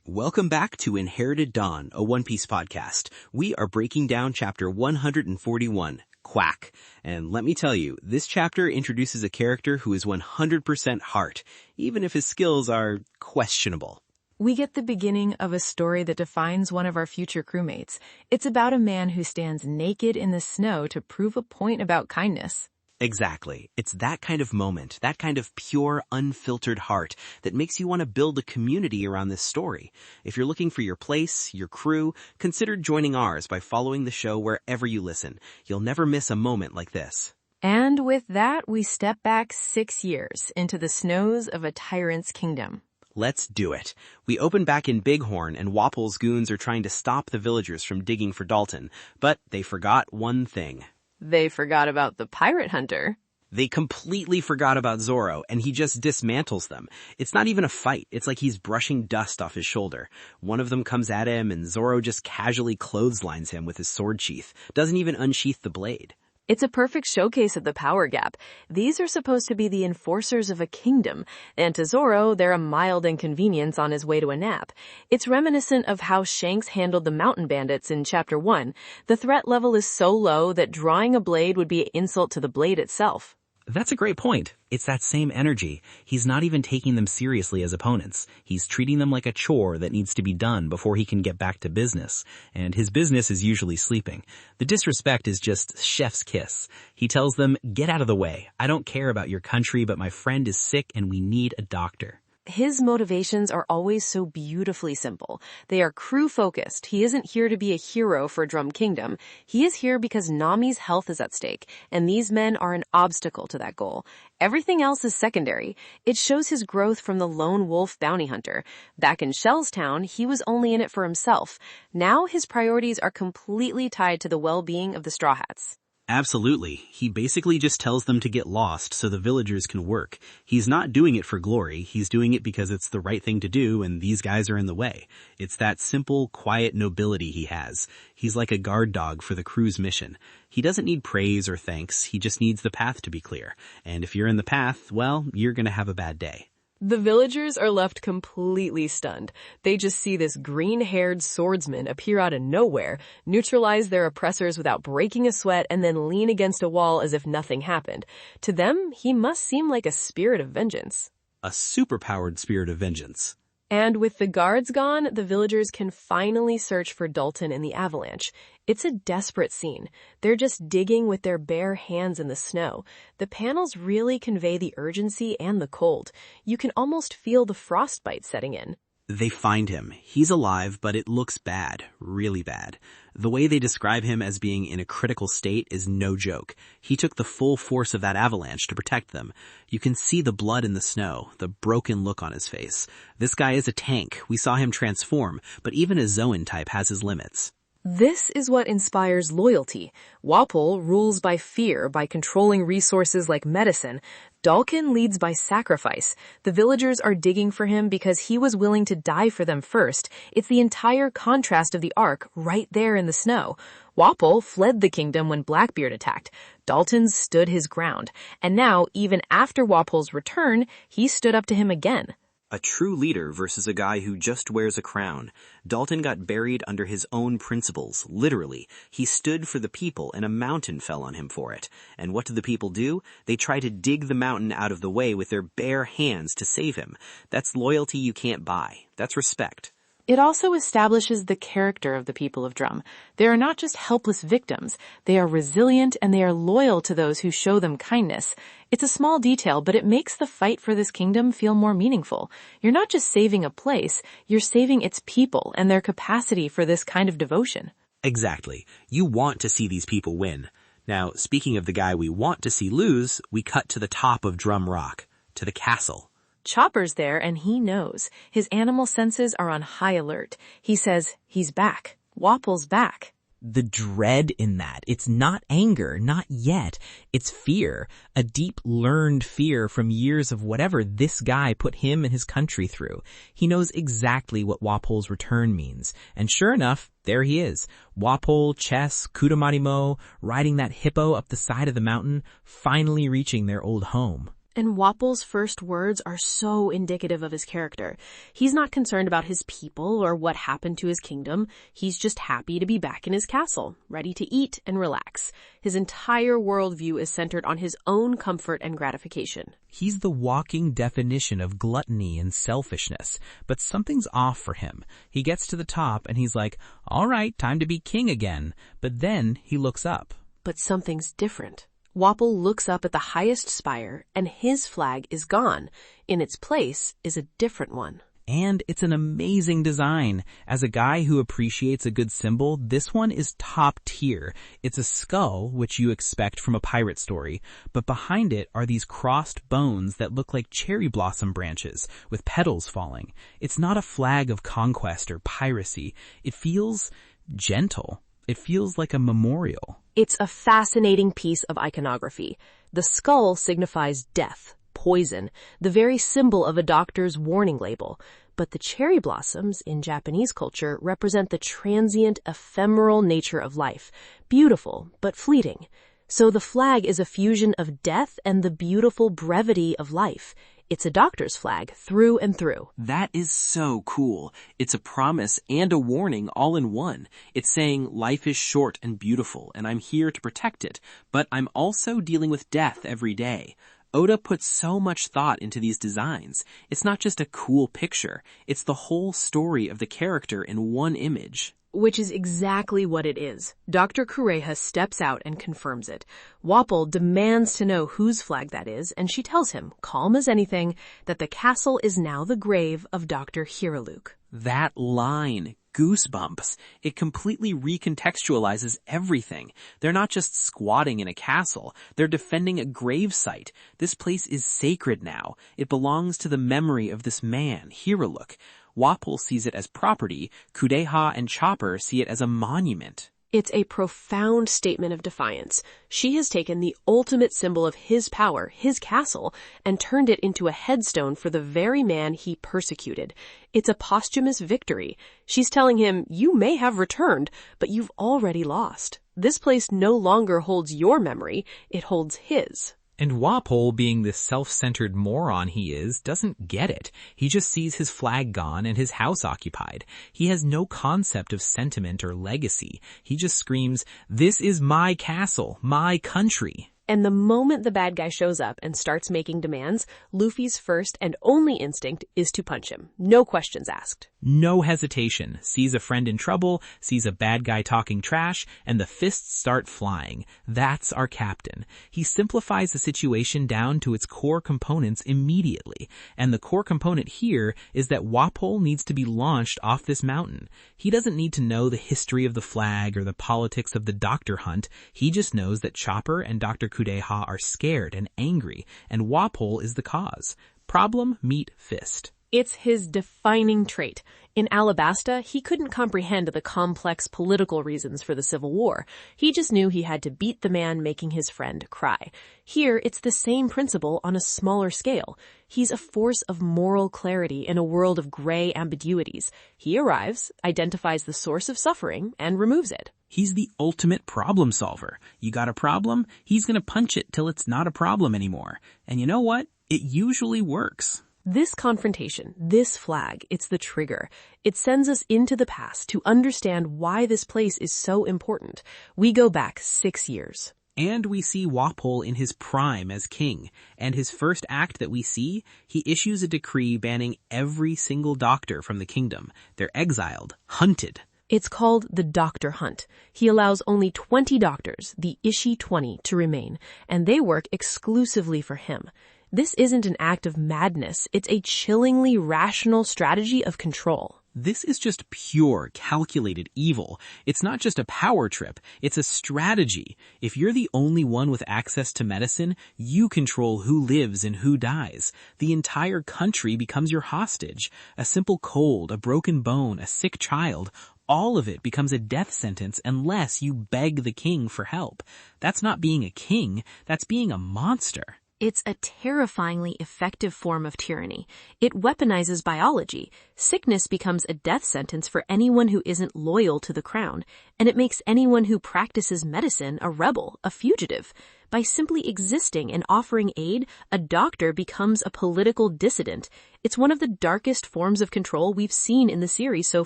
Welcome back to Inherited Dawn, a One Piece podcast. We are breaking down chapter 141, Quack. And let me tell you, this chapter introduces a character who is 100% heart, even if his skills are questionable. We get the beginning of a story that defines one of our future crewmates. It's about a man who stands naked in the snow to prove a point about kindness. Exactly. It's that kind of moment, that kind of pure, unfiltered heart that makes you want to build a community around this story. If you're looking for your place, your crew, consider joining ours by following the show wherever you listen. You'll never miss a moment like this. And with that, we step back 6 years into the snows of a tyrant's kingdom. Let's do it. We open back in Bighorn and Wapol's goons are trying to stop the villagers from digging for Dalton, but they forgot one thing. They forgot about the pirate hunter. They completely forgot about Zoro, and he just dismantles them. It's not even a fight. It's like he's brushing dust off his shoulder. One of them comes at him, and Zoro just casually clotheslines him with his sword sheath. Doesn't even unsheath the blade. It's a perfect showcase of the power gap. These are supposed to be the enforcers of a kingdom, and to Zoro, they're a mild inconvenience on his way to a nap. It's reminiscent of how Shanks handled the mountain bandits in Chapter 1. The threat level is so low that drawing a blade would be an insult to the blade itself. That's a great point. It's that same energy. He's not even taking them seriously as opponents. He's treating them like a chore that needs to be done before he can get back to business. And his business is usually sleeping. The disrespect is just chef's kiss. He tells them, "Get out of the way. I don't care about your country, but my friend is sick and we need a doctor." His motivations are always so beautifully simple. They are crew-focused. He isn't here to be a hero for Drum Kingdom. He is here because Nami's health is at stake, and these men are an obstacle to that goal. Everything else is secondary. It shows his growth from the lone wolf bounty hunter. Back in Shellstown, he was only in it for himself. Now his priorities are completely tied to the well-being of the Straw Hats. Absolutely. He basically just tells them to get lost so the villagers can work. He's not doing it for glory. He's doing it because it's the right thing to do and these guys are in the way. It's that simple, quiet nobility he has. He's like a guard dog for the crew's mission. He doesn't need praise or thanks. He just needs the path to be clear. And if you're in the path, well, you're gonna have a bad day. The villagers are left completely stunned. They just see this green-haired swordsman appear out of nowhere, neutralize their oppressors without breaking a sweat, and then lean against a wall as if nothing happened. To them, he must seem like a spirit of vengeance. A superpowered spirit of vengeance. And with the guards gone, the villagers can finally search for Dalton in the avalanche. It's a desperate scene. They're just digging with their bare hands in the snow. The panels really convey the urgency and the cold. You can almost feel the frostbite setting in. They find him. He's alive, but it looks bad. Really bad. The way they describe him as being in a critical state is no joke. He took the full force of that avalanche to protect them. You can see the blood in the snow, the broken look on his face. This guy is a tank. We saw him transform, but even a Zoan type has his limits. This is what inspires loyalty. Wapol rules by fear, by controlling resources like medicine. Dalton leads by sacrifice. The villagers are digging for him because he was willing to die for them first. It's the entire contrast of the arc right there in the snow. Wapol fled the kingdom when Blackbeard attacked. Dalton stood his ground. And now, even after Wapol's return, he stood up to him again. A true leader versus a guy who just wears a crown. Dalton got buried under his own principles, literally. He stood for the people and a mountain fell on him for it. And what did the people do? They try to dig the mountain out of the way with their bare hands to save him. That's loyalty you can't buy. That's respect. It also establishes the character of the people of Drum. They are not just helpless victims. They are resilient and they are loyal to those who show them kindness. It's a small detail, but it makes the fight for this kingdom feel more meaningful. You're not just saving a place, you're saving its people and their capacity for this kind of devotion. Exactly. You want to see these people win. Now, speaking of the guy we want to see lose, we cut to the top of Drum Rock, to the castle. Chopper's there and he knows. His animal senses are on high alert. He says, he's back. Wapol's back. The dread in that. It's not anger, not yet. It's fear. A deep learned fear from years of whatever this guy put him and his country through. He knows exactly what Wapol's return means. And sure enough, there he is. Wapol, Chess, Kudamarimo, riding that hippo up the side of the mountain, finally reaching their old home. And Wapol's first words are so indicative of his character. He's not concerned about his people or what happened to his kingdom. He's just happy to be back in his castle, ready to eat and relax. His entire worldview is centered on his own comfort and gratification. He's the walking definition of gluttony and selfishness, but something's off for him. He gets to the top and he's like, all right, time to be king again. But then he looks up. But something's different. Wapol looks up at the highest spire, and his flag is gone. In its place is a different one. And it's an amazing design. As a guy who appreciates a good symbol, this one is top tier. It's a skull, which you expect from a pirate story, but behind it are these crossed bones that look like cherry blossom branches, with petals falling. It's not a flag of conquest or piracy. It feels gentle. It feels like a memorial. It's a fascinating piece of iconography. The skull signifies death, poison, the very symbol of a doctor's warning label. But the cherry blossoms in Japanese culture represent the transient, ephemeral nature of life, beautiful but fleeting. So the flag is a fusion of death and the beautiful brevity of life. It's a doctor's flag through and through. That is so cool. It's a promise and a warning all in one. It's saying life is short and beautiful, and I'm here to protect it, but I'm also dealing with death every day. Oda puts so much thought into these designs. It's not just a cool picture. It's the whole story of the character in one image. Which is exactly what it is. Dr. Kureha steps out and confirms it. Wapol demands to know whose flag that is, and she tells him, calm as anything, that the castle is now the grave of Dr. Hiriluk. That line, goosebumps. It completely recontextualizes everything. They're not just squatting in a castle. They're defending a grave site. This place is sacred now. It belongs to the memory of this man, Hiriluk. Wapol sees it as property, Kureha and Chopper see it as a monument. It's a profound statement of defiance. She has taken the ultimate symbol of his power, his castle, and turned it into a headstone for the very man he persecuted. It's a posthumous victory. She's telling him, you may have returned, but you've already lost. This place no longer holds your memory, it holds his. And Wapol, being the self-centered moron he is, doesn't get it. He just sees his flag gone and his house occupied. He has no concept of sentiment or legacy. He just screams, "This is my castle, my country." And the moment the bad guy shows up and starts making demands, Luffy's first and only instinct is to punch him. No questions asked. No hesitation. Sees a friend in trouble, sees a bad guy talking trash, and the fists start flying. That's our captain. He simplifies the situation down to its core components immediately. And the core component here is that Wapol needs to be launched off this mountain. He doesn't need to know the history of the flag or the politics of the doctor hunt. He just knows that Chopper and Dr. Kureha are scared and angry, and Wapol is the cause. Problem meet fist. It's his defining trait. In Alabasta, he couldn't comprehend the complex political reasons for the Civil War. He just knew he had to beat the man making his friend cry. Here, it's the same principle on a smaller scale. He's a force of moral clarity in a world of gray ambiguities. He arrives, identifies the source of suffering, and removes it. He's the ultimate problem solver. You got a problem? He's gonna punch it till it's not a problem anymore. And you know what? It usually works. This confrontation, this flag, it's the trigger. It sends us into the past to understand why this place is so important. We go back 6 years. And we see Wapol in his prime as king. And his first act that we see, he issues a decree banning every single doctor from the kingdom. They're exiled, hunted. It's called the Doctor Hunt. He allows only 20 doctors, the Ishi 20, to remain, and they work exclusively for him. This isn't an act of madness. It's a chillingly rational strategy of control. This is just pure, calculated evil. It's not just a power trip. It's a strategy. If you're the only one with access to medicine, you control who lives and who dies. The entire country becomes your hostage. A simple cold, a broken bone, a sick child, all of it becomes a death sentence unless you beg the king for help. That's not being a king. That's being a monster. It's a terrifyingly effective form of tyranny. It weaponizes biology. Sickness becomes a death sentence for anyone who isn't loyal to the crown, and it makes anyone who practices medicine a rebel, a fugitive. By simply existing and offering aid, a doctor becomes a political dissident. It's one of the darkest forms of control we've seen in the series so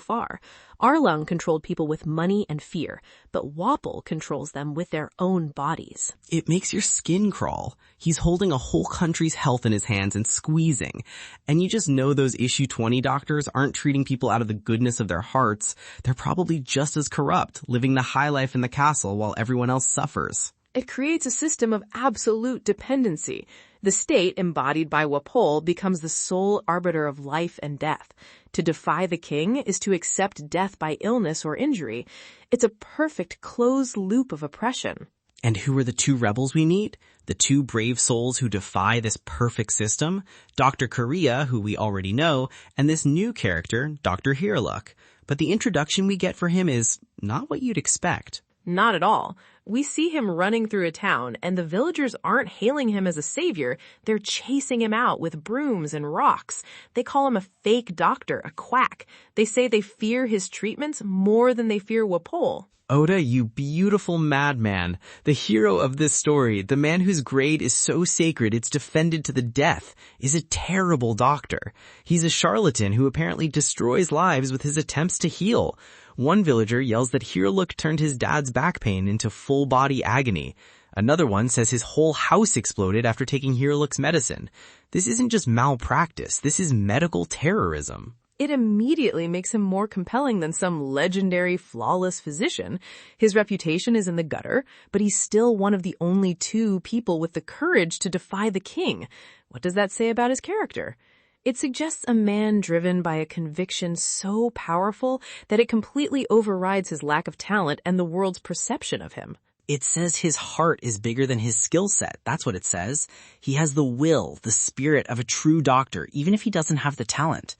far. Arlong controlled people with money and fear, but Wapol controls them with their own bodies. It makes your skin crawl. He's holding a whole country's health in his hands and squeezing. And you just know those issue 20 doctors aren't treating people out of the goodness of their hearts. They're probably just as corrupt, living the high life in the castle while everyone else suffers. It creates a system of absolute dependency. The state, embodied by Wapol, becomes the sole arbiter of life and death. To defy the king is to accept death by illness or injury. It's a perfect closed loop of oppression. And who are the two rebels we meet? The two brave souls who defy this perfect system? Dr. Korea, who we already know, and this new character, Dr. Hiriluk. But the introduction we get for him is not what you'd expect. Not at all. We see him running through a town, and the villagers aren't hailing him as a savior. They're chasing him out with brooms and rocks. They call him a fake doctor, a quack. They say they fear his treatments more than they fear Wapol. Oda, you beautiful madman, the hero of this story, the man whose grade is so sacred it's defended to the death, is a terrible doctor. He's a charlatan who apparently destroys lives with his attempts to heal. One villager yells that Hiriluk turned his dad's back pain into full-body agony. Another one says his whole house exploded after taking Hiriluk's medicine. This isn't just malpractice, this is medical terrorism. It immediately makes him more compelling than some legendary, flawless physician. His reputation is in the gutter, but he's still one of the only two people with the courage to defy the king. What does that say about his character? It suggests a man driven by a conviction so powerful that it completely overrides his lack of talent and the world's perception of him. It says his heart is bigger than his skill set. That's what it says. He has the will, the spirit of a true doctor, even if he doesn't have the talent.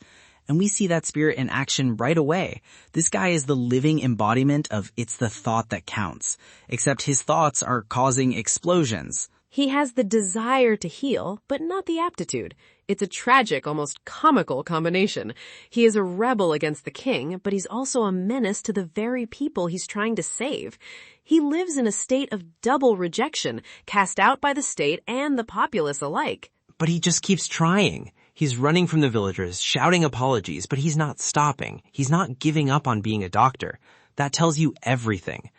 And we see that spirit in action right away. This guy is the living embodiment of it's the thought that counts. Except his thoughts are causing explosions. He has the desire to heal, but not the aptitude. It's a tragic, almost comical combination. He is a rebel against the king, but he's also a menace to the very people he's trying to save. He lives in a state of double rejection, cast out by the state and the populace alike. But he just keeps trying. He's running from the villagers, shouting apologies, but he's not stopping. He's not giving up on being a doctor. That tells you everything.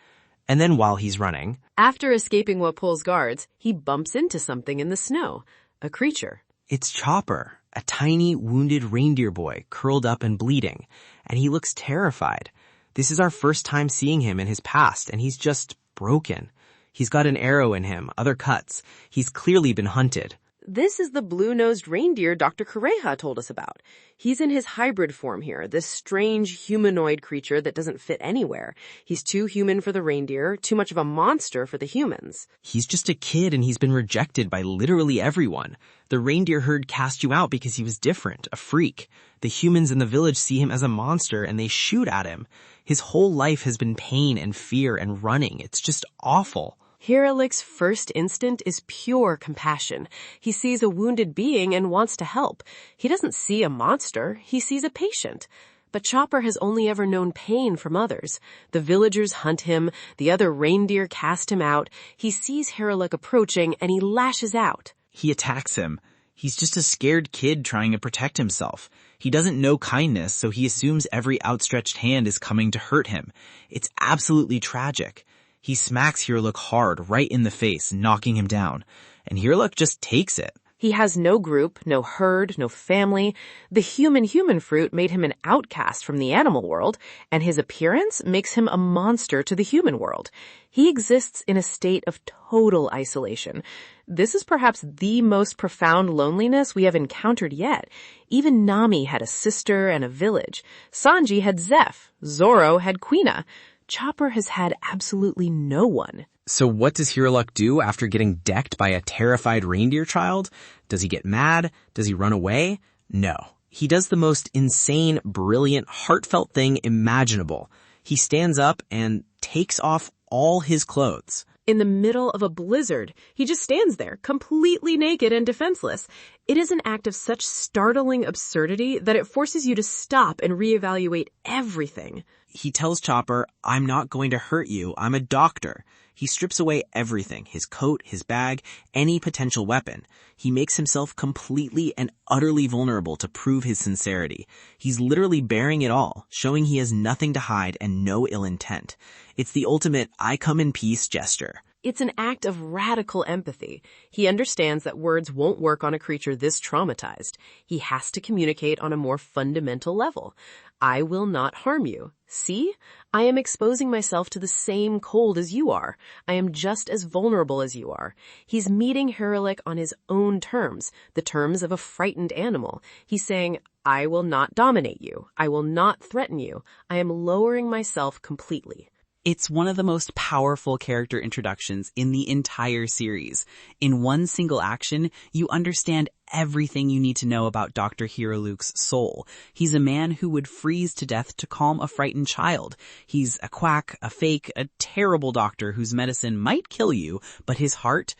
And then while he's running... After escaping Wapol's guards, he bumps into something in the snow. A creature. It's Chopper, a tiny, wounded reindeer boy, curled up and bleeding. And he looks terrified. This is our first time seeing him in his past, and he's just broken. He's got an arrow in him, other cuts. He's clearly been hunted. This is the blue-nosed reindeer Dr. Kureha told us about. He's in his hybrid form here, this strange humanoid creature that doesn't fit anywhere. He's too human for the reindeer, too much of a monster for the humans. He's just a kid and he's been rejected by literally everyone. The reindeer herd cast you out because he was different, a freak. The humans in the village see him as a monster and they shoot at him. His whole life has been pain and fear and running. It's just awful. Hiriluk's first instinct is pure compassion. He sees a wounded being and wants to help. He doesn't see a monster, he sees a patient. But Chopper has only ever known pain from others. The villagers hunt him, the other reindeer cast him out. He sees Hiriluk approaching and he lashes out. He attacks him. He's just a scared kid trying to protect himself. He doesn't know kindness, so he assumes every outstretched hand is coming to hurt him. It's absolutely tragic. He smacks Hiriluk hard right in the face, knocking him down. And Hiriluk just takes it. He has no group, no herd, no family. The human fruit made him an outcast from the animal world, and his appearance makes him a monster to the human world. He exists in a state of total isolation. This is perhaps the most profound loneliness we have encountered yet. Even Nami had a sister and a village. Sanji had Zeph. Zoro had Quina. Chopper has had absolutely no one. So what does Hiriluk do after getting decked by a terrified reindeer child? Does he get mad? Does he run away? No. He does the most insane, brilliant, heartfelt thing imaginable. He stands up and takes off all his clothes. In the middle of a blizzard, he just stands there, completely naked and defenseless. It is an act of such startling absurdity that it forces you to stop and reevaluate everything. He tells Chopper, "I'm not going to hurt you. I'm a doctor." He strips away everything, his coat, his bag, any potential weapon. He makes himself completely and utterly vulnerable to prove his sincerity. He's literally bearing it all, showing he has nothing to hide and no ill intent. It's the ultimate "I come in peace" gesture. It's an act of radical empathy. He understands that words won't work on a creature this traumatized. He has to communicate on a more fundamental level. I will not harm you. See? I am exposing myself to the same cold as you are. I am just as vulnerable as you are. He's meeting Hiriluk on his own terms, the terms of a frightened animal. He's saying, I will not dominate you. I will not threaten you. I am lowering myself completely. It's one of the most powerful character introductions in the entire series. In one single action, you understand everything you need to know about Dr. Hiriluk's soul. He's a man who would freeze to death to calm a frightened child. He's a quack, a fake, a terrible doctor whose medicine might kill you, but his heart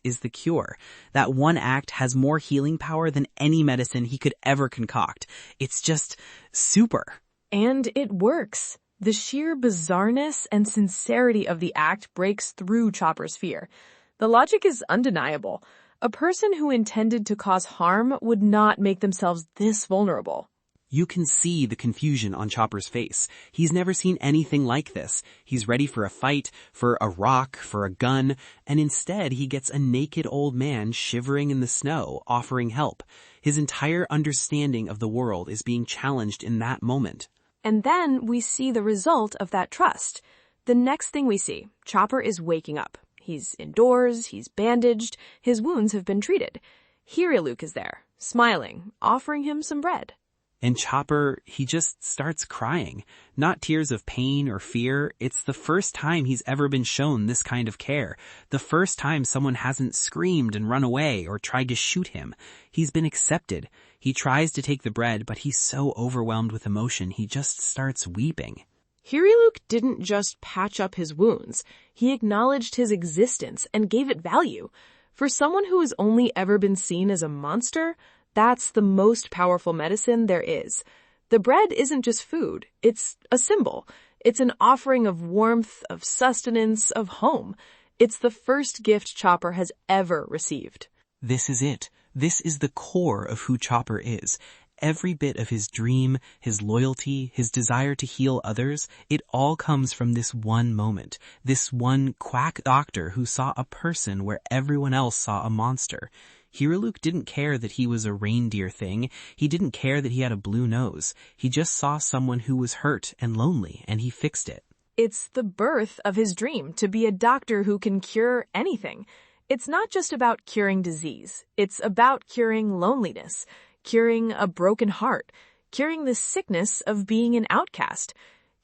is the cure. That one act has more healing power than any medicine he could ever concoct. It's just super. And it works. The sheer bizarreness and sincerity of the act breaks through Chopper's fear. The logic is undeniable. A person who intended to cause harm would not make themselves this vulnerable. You can see the confusion on Chopper's face. He's never seen anything like this. He's ready for a fight, for a rock, for a gun, and instead he gets a naked old man shivering in the snow, offering help. His entire understanding of the world is being challenged in that moment. And then we see the result of that trust. The next thing we see, Chopper is waking up. He's indoors, he's bandaged, his wounds have been treated. Hiriluk is there, smiling, offering him some bread. And Chopper, he just starts crying. Not tears of pain or fear. It's the first time he's ever been shown this kind of care. The first time someone hasn't screamed and run away or tried to shoot him. He's been accepted. He tries to take the bread, but he's so overwhelmed with emotion, he just starts weeping. Hiriluk didn't just patch up his wounds. He acknowledged his existence and gave it value. For someone who has only ever been seen as a monster, that's the most powerful medicine there is. The bread isn't just food. It's a symbol. It's an offering of warmth, of sustenance, of home. It's the first gift Chopper has ever received. This is it. This is the core of who Chopper is. Every bit of his dream, his loyalty, his desire to heal others, it all comes from this one moment. This one quack doctor who saw a person where everyone else saw a monster. Hiriluk didn't care that he was a reindeer thing. He didn't care that he had a blue nose. He just saw someone who was hurt and lonely, and he fixed it. It's the birth of his dream to be a doctor who can cure anything. It's not just about curing disease. It's about curing loneliness, curing a broken heart, curing the sickness of being an outcast.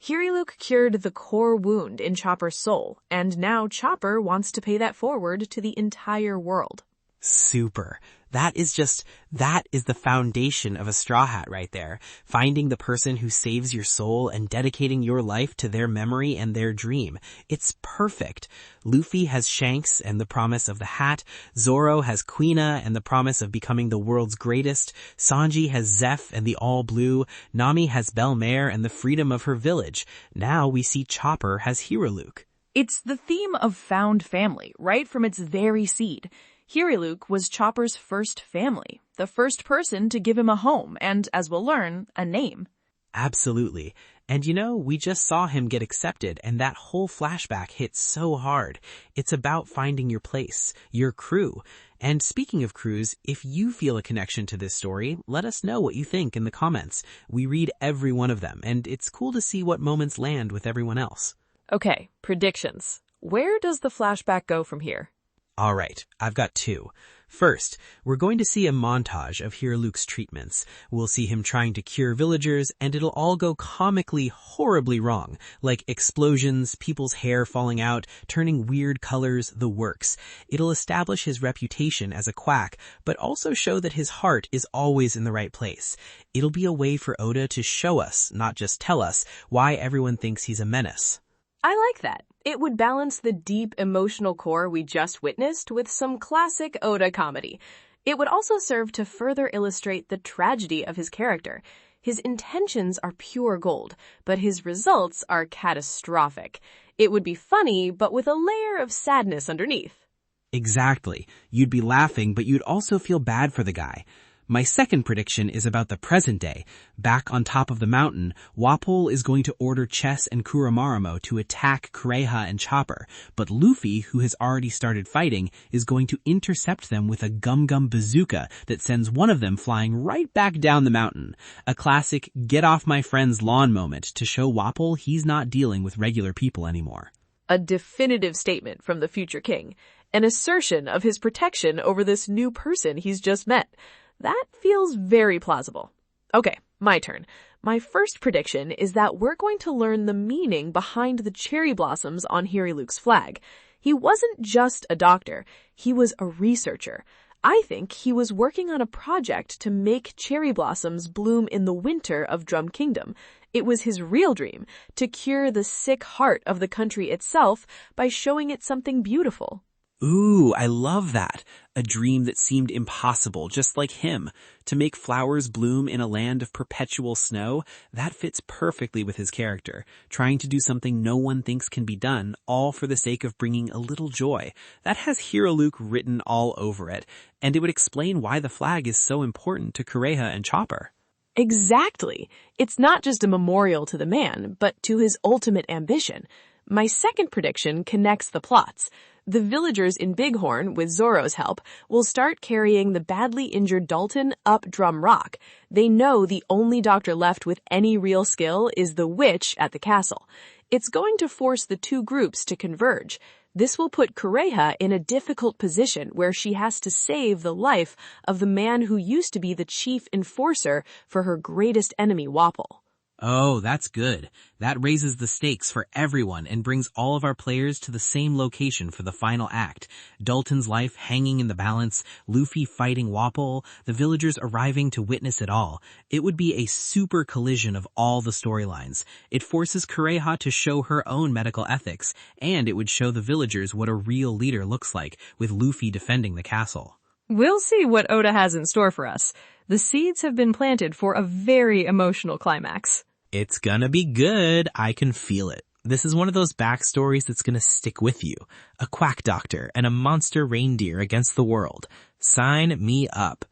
Hiriluk cured the core wound in Chopper's soul, and now Chopper wants to pay that forward to the entire world. Super. That is the foundation of a Straw Hat right there. Finding the person who saves your soul and dedicating your life to their memory and their dream. It's perfect. Luffy has Shanks and the promise of the hat. Zoro has Quina and the promise of becoming the world's greatest. Sanji has Zeph and the all blue. Nami has Belle-Mare and the freedom of her village. Now we see Chopper has Hiriluk. It's the theme of found family, right from its very seed. Hiriluk was Chopper's first family, the first person to give him a home and, as we'll learn, a name. Absolutely. And we just saw him get accepted, and that whole flashback hit so hard. It's about finding your place, your crew. And speaking of crews, if you feel a connection to this story, let us know what you think in the comments. We read every one of them, and it's cool to see what moments land with everyone else. Okay, predictions. Where does the flashback go from here? All right, I've got two. First, we're going to see a montage of Hiriluk's treatments. We'll see him trying to cure villagers, and it'll all go comically horribly wrong, like explosions, people's hair falling out, turning weird colors, the works. It'll establish his reputation as a quack, but also show that his heart is always in the right place. It'll be a way for Oda to show us, not just tell us, why everyone thinks he's a menace. I like that. It would balance the deep emotional core we just witnessed with some classic Oda comedy. It would also serve to further illustrate the tragedy of his character. His intentions are pure gold, but his results are catastrophic. It would be funny, but with a layer of sadness underneath. Exactly. You'd be laughing, but you'd also feel bad for the guy. My second prediction is about the present day. Back on top of the mountain, Wapol is going to order Chess and Kuramarumo to attack Kureha and Chopper, but Luffy, who has already started fighting, is going to intercept them with a gum-gum bazooka that sends one of them flying right back down the mountain. A classic get off my friend's lawn moment to show Wapol he's not dealing with regular people anymore. A definitive statement from the future king, an assertion of his protection over this new person he's just met. That feels very plausible. Okay, my turn. My first prediction is that we're going to learn the meaning behind the cherry blossoms on Hiriluk's flag. He wasn't just a doctor, he was a researcher. I think he was working on a project to make cherry blossoms bloom in the winter of Drum Kingdom. It was his real dream, to cure the sick heart of the country itself by showing it something beautiful. Ooh, I love that. A dream that seemed impossible, just like him. To make flowers bloom in a land of perpetual snow, that fits perfectly with his character. Trying to do something no one thinks can be done, all for the sake of bringing a little joy. That has Hiriluk written all over it, and it would explain why the flag is so important to Kureha and Chopper. Exactly. It's not just a memorial to the man, but to his ultimate ambition. My second prediction connects the plots. The villagers in Bighorn, with Zoro's help, will start carrying the badly injured Dalton up Drum Rock. They know the only doctor left with any real skill is the witch at the castle. It's going to force the two groups to converge. This will put Kureha in a difficult position where she has to save the life of the man who used to be the chief enforcer for her greatest enemy, Wapol. Oh, that's good. That raises the stakes for everyone and brings all of our players to the same location for the final act. Dalton's life hanging in the balance, Luffy fighting Wapol, the villagers arriving to witness it all. It would be a super collision of all the storylines. It forces Kureha to show her own medical ethics, and it would show the villagers what a real leader looks like, with Luffy defending the castle. We'll see what Oda has in store for us. The seeds have been planted for a very emotional climax. It's gonna be good. I can feel it. This is one of those backstories that's gonna stick with you. A quack doctor and a monster reindeer against the world. Sign me up.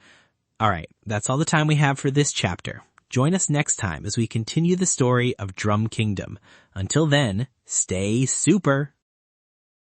Alright, that's all the time we have for this chapter. Join us next time as we continue the story of Drum Kingdom. Until then, stay super.